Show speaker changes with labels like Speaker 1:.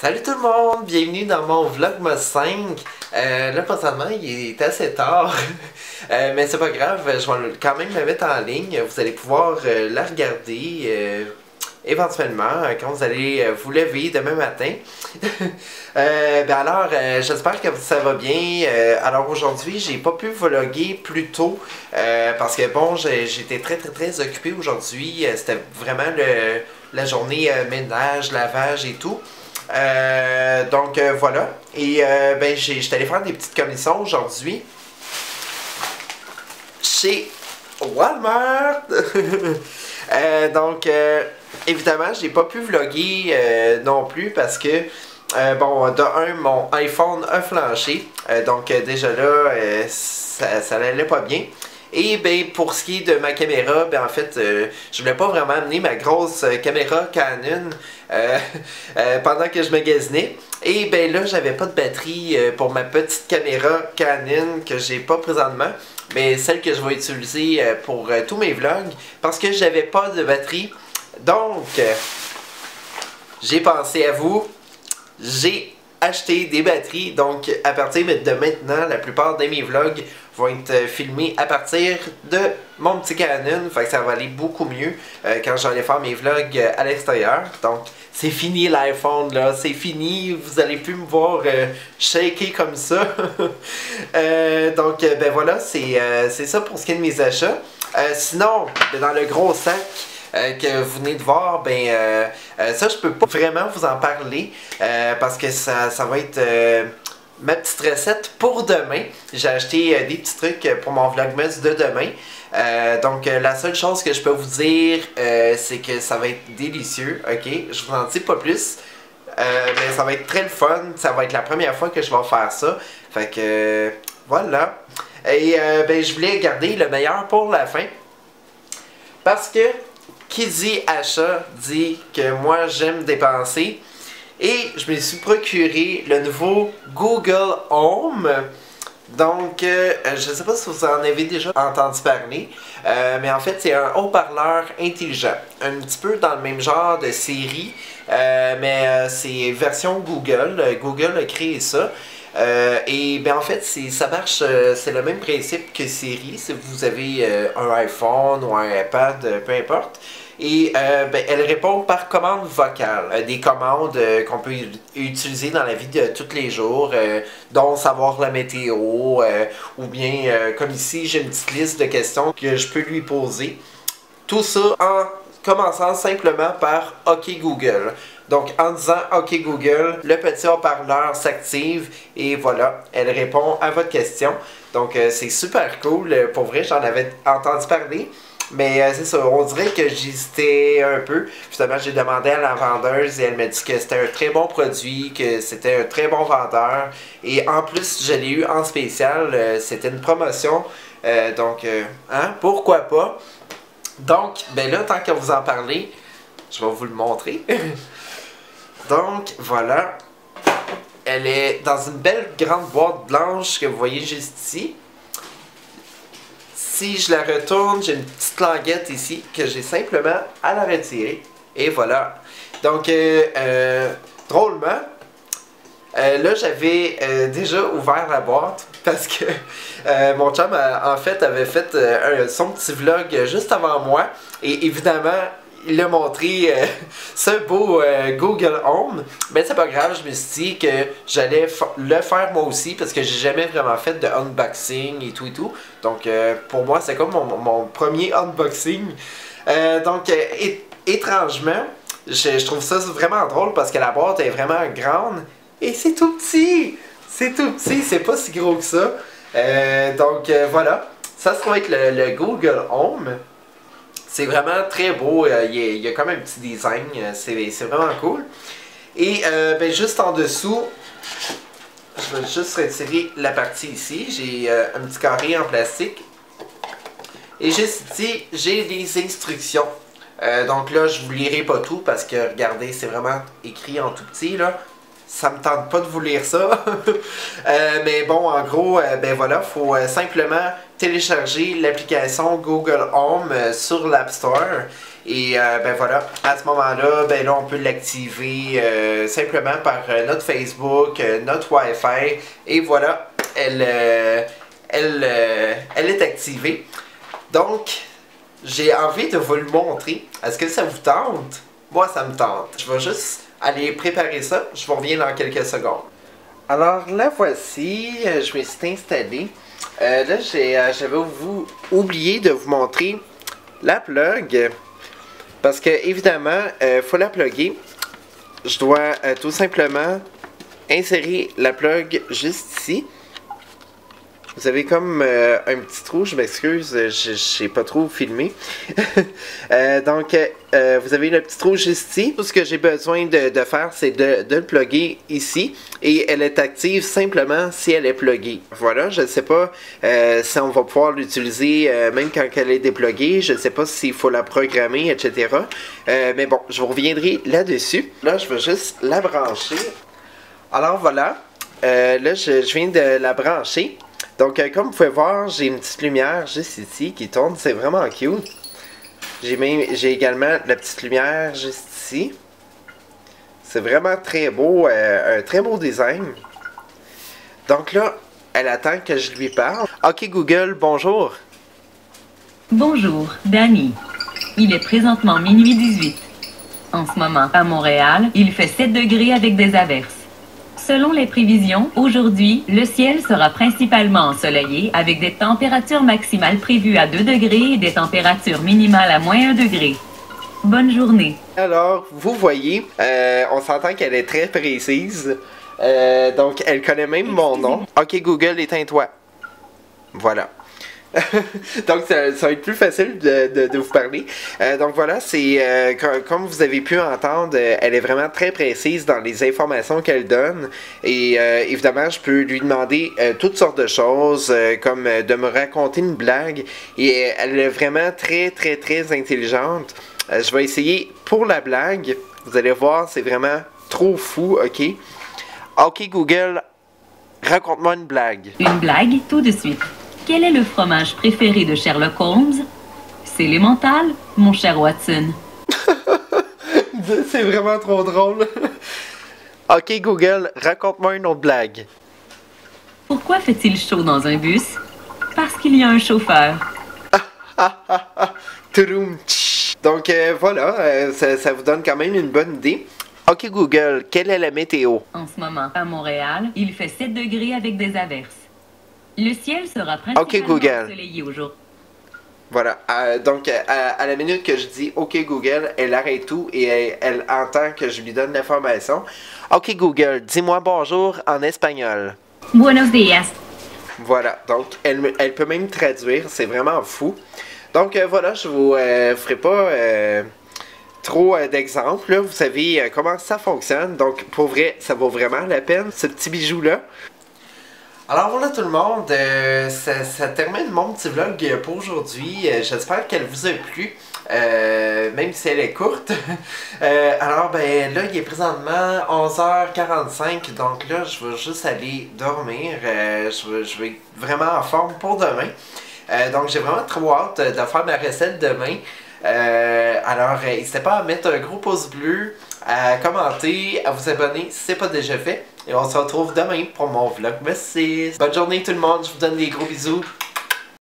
Speaker 1: Salut tout le monde, bienvenue dans mon Vlogmas 5. Là présentement il est assez tard, mais c'est pas grave, je vais quand même la mettre en ligne. Vous allez pouvoir la regarder éventuellement quand vous allez vous lever demain matin. Alors j'espère que ça va bien. Alors aujourd'hui j'ai pas pu vlogger plus tôt parce que bon j'étais très occupé aujourd'hui. C'était vraiment la journée ménage, lavage et tout. Voilà. Et j'étais allé faire des petites commissions aujourd'hui chez Walmart. Évidemment, j'ai pas pu vlogger non plus parce que mon iPhone a flanché. Déjà là, ça n'allait pas bien. Et pour ce qui est de ma caméra, en fait, je voulais pas vraiment amener ma grosse caméra Canon pendant que je magasinais. Et là, j'avais pas de batterie pour ma petite caméra Canon que j'ai pas présentement, mais celle que je vais utiliser pour tous mes vlogs, parce que j'avais pas de batterie. Donc, j'ai pensé à vous, j'ai acheté des batteries. Donc, à partir de maintenant, la plupart de mes vlogs vont être filmés à partir de mon petit Canon. Fait que ça va aller beaucoup mieux quand j'allais faire mes vlogs à l'extérieur. Donc, c'est fini l'iPhone là, c'est fini. Vous allez plus me voir shaker comme ça. Voilà, c'est ça pour ce qui est de mes achats. Sinon, dans le gros sac que vous venez de voir, ça je peux pas vraiment vous en parler parce que ça va être ma petite recette pour demain. J'ai acheté des petits trucs pour mon vlogmas de demain. La seule chose que je peux vous dire, c'est que ça va être délicieux, ok? Je vous en dis pas plus. Mais ça va être très le fun. Ça va être la première fois que je vais faire ça. Fait que voilà. Et je voulais garder le meilleur pour la fin. Parce que qui dit achat dit que moi j'aime dépenser. Et je me suis procuré le nouveau Google Home. Donc, je ne sais pas si vous en avez déjà entendu parler, mais en fait, c'est un haut-parleur intelligent. Un petit peu dans le même genre de série, mais c'est version Google. Google a créé ça. En fait, ça marche, c'est le même principe que Siri. Si vous avez un iPhone ou un iPad, peu importe. Et elle répond par commande vocale, des commandes qu'on peut utiliser dans la vie de tous les jours, dont savoir la météo, ou bien, comme ici, j'ai une petite liste de questions que je peux lui poser. Tout ça en commençant simplement par OK Google. Donc, en disant OK Google, le petit haut-parleur s'active et voilà, elle répond à votre question. Donc, c'est super cool. Pour vrai, j'en avais entendu parler. Mais c'est ça, on dirait que j'hésitais un peu. Finalement, j'ai demandé à la vendeuse et elle m'a dit que c'était un très bon produit, que c'était un très bon vendeur. Et en plus, je l'ai eu en spécial, c'était une promotion. Pourquoi pas? Donc, là, tant que vous en parlez, je vais vous le montrer. Donc, voilà. Elle est dans une belle grande boîte blanche que vous voyez juste ici. Si je la retourne, j'ai une petite languette ici que j'ai simplement à la retirer. Et voilà. Donc, drôlement, là j'avais déjà ouvert la boîte parce que mon chum en fait avait fait son petit vlog juste avant moi. Et évidemment, il a montré ce beau Google Home. Mais c'est pas grave, je me suis dit que j'allais le faire moi aussi parce que j'ai jamais vraiment fait de unboxing et tout. Donc pour moi, c'est comme mon premier unboxing. Étrangement, je trouve ça vraiment drôle parce que la boîte est vraiment grande et c'est tout petit. C'est tout petit, c'est pas si gros que ça. Voilà, ça va être le Google Home. C'est vraiment très beau, il y a comme un petit design, c'est vraiment cool. Et juste en dessous, je vais juste retirer la partie ici. J'ai un petit carré en plastique. Et juste ici, j'ai les instructions. Donc là, je vous lirai pas tout parce que regardez, c'est vraiment écrit en tout petit là. Ça me tente pas de vous lire ça. Mais bon, en gros, voilà, faut simplement télécharger l'application Google Home sur l'App Store. Et ben voilà, à ce moment-là, ben là on peut l'activer simplement par notre Facebook, notre Wi-Fi. Et voilà, elle est activée. Donc, j'ai envie de vous le montrer. Est-ce que ça vous tente? Moi, ça me tente. Je vais juste aller préparer ça. Je vous reviens dans quelques secondes. Alors, la voici. Je me suis installé. Là, j'avais oublié de vous montrer la plug. Parce que, évidemment, il faut la plugger. Je dois tout simplement insérer la plug juste ici. Vous avez comme un petit trou, je m'excuse, je n'ai pas trop filmé. Donc, vous avez le petit trou juste ici. Tout ce que j'ai besoin de faire, c'est de le plugger ici. Et elle est active simplement si elle est pluggée. Voilà, je ne sais pas si on va pouvoir l'utiliser même quand elle est dépluguée. Je ne sais pas s'il faut la programmer, etc. Mais bon, je vous reviendrai là-dessus. Là, je vais juste la brancher. Alors voilà, là, je viens de la brancher. Donc, comme vous pouvez voir, j'ai une petite lumière juste ici qui tourne. C'est vraiment cute. J'ai également la petite lumière juste ici. C'est vraiment très beau. Un très beau design. Donc là, elle attend que je lui parle. Ok Google, bonjour.
Speaker 2: Bonjour, Danny. Il est présentement minuit 18. En ce moment, à Montréal, il fait 7 degrés avec des averses. Selon les prévisions, aujourd'hui, le ciel sera principalement ensoleillé avec des températures maximales prévues à 2 degrés et des températures minimales à moins 1 degré. Bonne journée.
Speaker 1: Alors, vous voyez, on s'entend qu'elle est très précise. Donc, elle connaît même mon nom. Ok Google, éteins-toi. Voilà. Donc, ça va être plus facile de vous parler. Donc, voilà, c'est comme vous avez pu entendre, elle est vraiment très précise dans les informations qu'elle donne. Et évidemment, je peux lui demander toutes sortes de choses, comme de me raconter une blague. Et elle est vraiment très, très, très intelligente. Je vais essayer pour la blague. Vous allez voir, c'est vraiment trop fou, ok? Ok, Google, raconte-moi une blague.
Speaker 2: Une blague, tout de suite. Quel est le fromage préféré de Sherlock Holmes? C'est l'emmental, mon cher Watson.
Speaker 1: C'est vraiment trop drôle. Ok Google, raconte-moi une autre blague.
Speaker 2: Pourquoi fait-il chaud dans un bus? Parce qu'il y a un chauffeur.
Speaker 1: Toudoum, tch. Donc voilà, ça vous donne quand même une bonne idée. Ok Google, quelle est la météo?
Speaker 2: En ce moment, à Montréal, il fait 7 degrés avec des averses. Le ciel sera principalement ensoleillé aujourd'hui.
Speaker 1: Voilà, donc à la minute que je dis OK Google, elle arrête tout et elle entend que je lui donne l'information. OK Google, dis-moi bonjour en espagnol.
Speaker 2: Buenos días.
Speaker 1: Voilà, donc elle peut même traduire, c'est vraiment fou. Donc voilà, je vous ferai pas trop d'exemples. Vous savez comment ça fonctionne, donc pour vrai, ça vaut vraiment la peine, ce petit bijou-là. Alors voilà tout le monde, ça termine mon petit vlog pour aujourd'hui. J'espère qu'elle vous a plu, même si elle est courte. Alors ben là il est présentement 11h45, donc là je vais juste aller dormir. Je vais être vraiment en forme pour demain. Donc j'ai vraiment trop hâte de faire ma recette demain. Alors n'hésitez pas à mettre un gros pouce bleu, à commenter, à vous abonner si ce n'est pas déjà fait. Et on se retrouve demain pour mon vlog. Merci. Bonne journée tout le monde. Je vous donne des gros bisous.